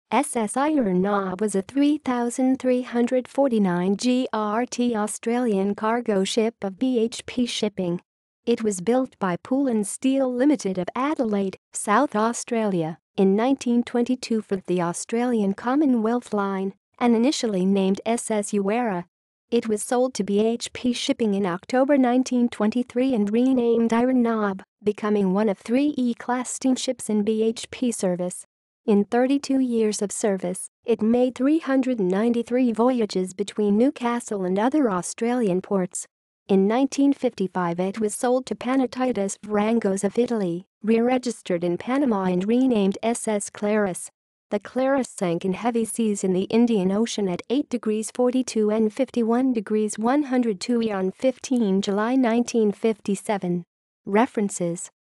SS Euwarra was a 3,349 GRT Australian cargo ship of BHP Shipping. It was built by Poole and Steele Limited of Adelaide, South Australia, in 1922 for the Australian Commonwealth Line, and initially named SS Euwarra. It was sold to BHP Shipping in October 1923 and renamed Euwarra, becoming one of 3 E-class steamships in BHP service. In 32 years of service, it made 393 voyages between Newcastle and other Australian ports. In 1955 it was sold to Panatiotis Vrangos of Italy, re-registered in Panama and renamed SS Clarisse. The Clarisse sank in heavy seas in the Indian Ocean at 8 degrees 42 and 51 degrees 102 on 15 July 1957. References